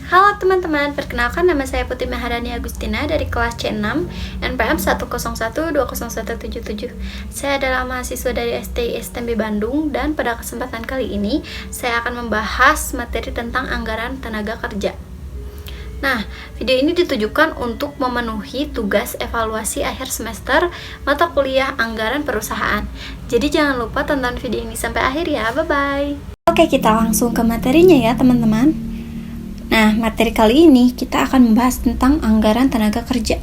Halo teman-teman, perkenalkan nama saya Putri Maharani Agustina dari kelas C6 NPM 101201777. Saya adalah mahasiswa dari STI STMB Bandung dan pada kesempatan kali ini saya akan membahas materi tentang anggaran tenaga kerja. Nah, video ini ditujukan untuk memenuhi tugas evaluasi akhir semester mata kuliah anggaran perusahaan. Jadi jangan lupa tonton video ini sampai akhir ya, bye-bye. Oke, kita langsung ke materinya ya teman-teman. Nah, materi kali ini kita akan membahas tentang anggaran tenaga kerja.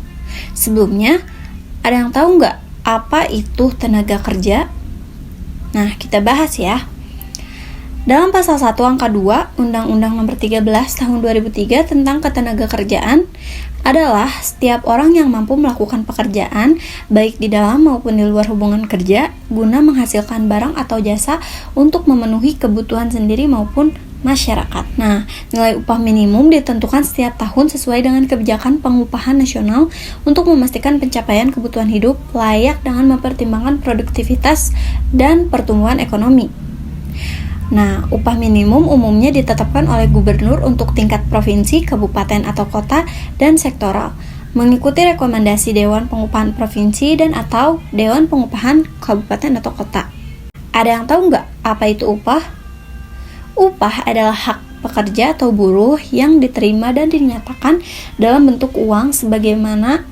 Sebelumnya, ada yang tahu nggak apa itu tenaga kerja? Nah, kita bahas ya. Dalam pasal 1 angka 2 Undang-Undang Nomor 13 Tahun 2003 tentang Ketenagakerjaan adalah setiap orang yang mampu melakukan pekerjaan baik di dalam maupun di luar hubungan kerja guna menghasilkan barang atau jasa untuk memenuhi kebutuhan sendiri maupun masyarakat. Nah, nilai upah minimum ditentukan setiap tahun sesuai dengan kebijakan pengupahan nasional untuk memastikan pencapaian kebutuhan hidup layak dengan mempertimbangkan produktivitas dan pertumbuhan ekonomi. Nah, upah minimum umumnya ditetapkan oleh gubernur untuk tingkat provinsi, kabupaten atau kota, dan sektoral, mengikuti rekomendasi Dewan Pengupahan Provinsi dan atau Dewan Pengupahan Kabupaten atau Kota. Ada yang tahu nggak apa itu upah? Upah adalah hak pekerja atau buruh yang diterima dan dinyatakan dalam bentuk uang sebagaimana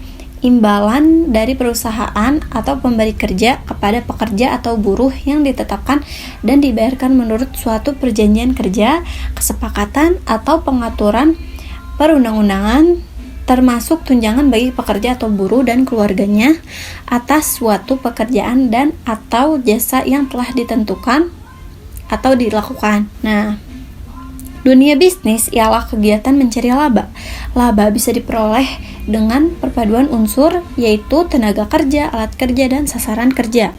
imbalan dari perusahaan atau pemberi kerja kepada pekerja atau buruh yang ditetapkan dan dibayarkan menurut suatu perjanjian kerja, kesepakatan, atau pengaturan perundang-undangan, termasuk tunjangan bagi pekerja atau buruh dan keluarganya atas suatu pekerjaan dan atau jasa yang telah ditentukan atau dilakukan. Nah, dunia bisnis ialah kegiatan mencari laba. Laba bisa diperoleh dengan perpaduan unsur, yaitu tenaga kerja, alat kerja, dan sasaran kerja.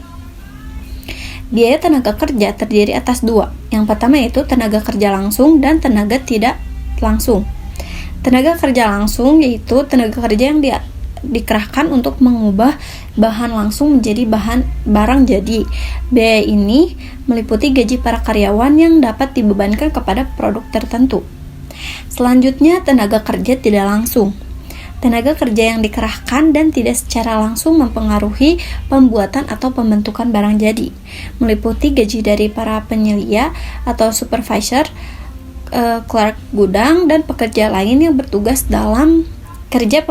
Biaya tenaga kerja terdiri atas dua. Yang pertama yaitu tenaga kerja langsung dan tenaga tidak langsung. Tenaga kerja langsung yaitu tenaga kerja yang dikerahkan untuk mengubah bahan langsung menjadi barang jadi. Biaya ini meliputi gaji para karyawan yang dapat dibebankan kepada produk tertentu. Selanjutnya, tenaga kerja tidak langsung. Tenaga kerja yang dikerahkan dan tidak secara langsung mempengaruhi pembuatan atau pembentukan barang jadi. Meliputi gaji dari para penyelia atau supervisor, clerk gudang, dan pekerja lain yang bertugas dalam kerja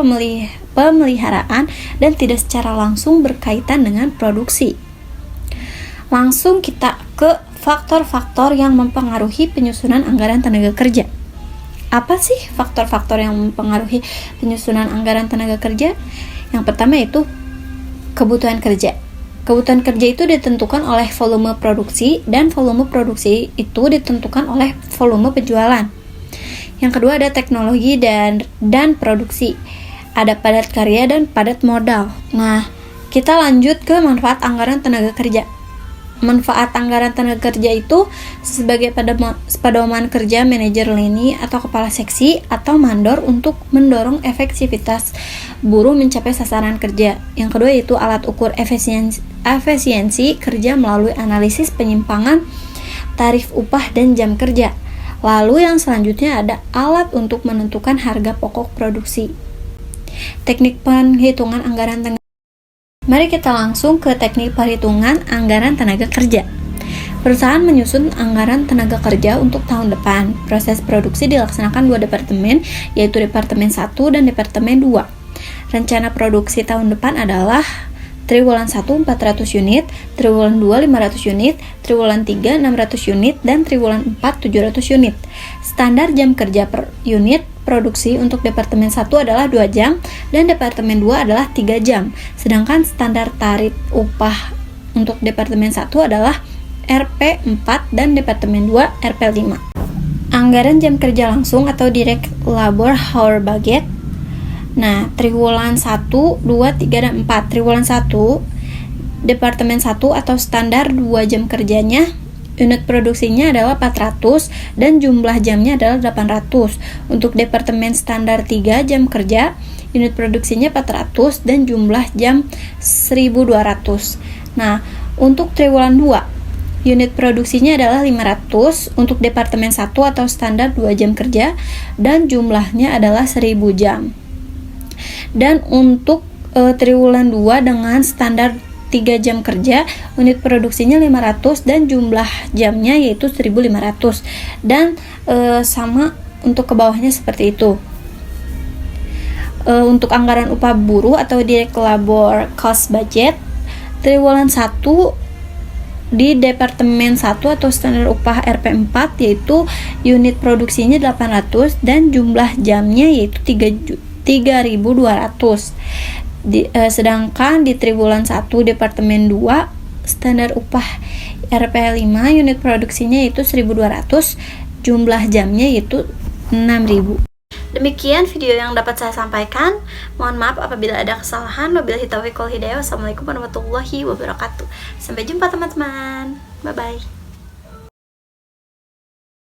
pemeliharaan dan tidak secara langsung berkaitan dengan produksi. Langsung kita ke faktor-faktor yang mempengaruhi penyusunan anggaran tenaga kerja. Apa sih faktor-faktor yang mempengaruhi penyusunan anggaran tenaga kerja? Yang pertama yaitu kebutuhan kerja. Kebutuhan kerja itu ditentukan oleh volume produksi dan volume produksi itu ditentukan oleh volume penjualan. Yang kedua ada teknologi dan produksi. Ada padat karya dan padat modal. Nah, kita lanjut ke manfaat anggaran tenaga kerja. Manfaat anggaran tenaga kerja itu sebagai pedoman kerja manajer lini atau kepala seksi atau mandor untuk mendorong efektivitas buruh mencapai sasaran kerja. Yang kedua yaitu alat ukur efisiensi kerja melalui analisis penyimpangan tarif upah dan jam kerja. Lalu yang selanjutnya ada alat untuk menentukan harga pokok produksi. Teknik penghitungan anggaran tenaga. Mari kita langsung ke teknik perhitungan anggaran tenaga kerja. Perusahaan menyusun anggaran tenaga kerja untuk tahun depan. Proses produksi dilaksanakan dua departemen, yaitu Departemen 1 dan Departemen 2. Rencana produksi tahun depan adalah triwulan 1 400 unit, triwulan 2 500 unit, triwulan 3 600 unit, dan triwulan 4 700 unit. Standar jam kerja per unit produksi untuk Departemen 1 adalah 2 jam dan Departemen 2 adalah 3 jam. Sedangkan standar tarif upah untuk Departemen 1 adalah Rp4 dan Departemen 2 Rp5. Anggaran jam kerja langsung atau direct labor hour budget. Nah, triwulan 1, 2, 3, dan 4. Triwulan 1 Departemen 1 atau standar 2 jam kerjanya, unit produksinya adalah 400 dan jumlah jamnya adalah 800. Untuk Departemen standar 3 jam kerja, unit produksinya 400 dan jumlah jam 1200. Nah, untuk triwulan 2 unit produksinya adalah 500 untuk departemen 1 atau standar 2 jam kerja, dan jumlahnya adalah 1000 jam. Dan untuk triwulan 2 dengan standar 3 jam kerja, unit produksinya 500 dan jumlah jamnya yaitu 1500. Dan sama untuk ke bawahnya seperti itu. Untuk anggaran upah buruh atau direct labor cost budget, triwulan 1 di departemen 1 atau standar upah RP4 yaitu unit produksinya 800 dan jumlah jamnya yaitu 3200. Sedangkan di triwulan 1 departemen 2 standar upah RP5 unit produksinya yaitu 1200, jumlah jamnya yaitu 6000. Demikian video yang dapat saya sampaikan. Mohon maaf apabila ada kesalahan. Wabillahi taufiq wal hidayah. Wassalamualaikum warahmatullahi wabarakatuh. Sampai jumpa teman-teman. Bye bye.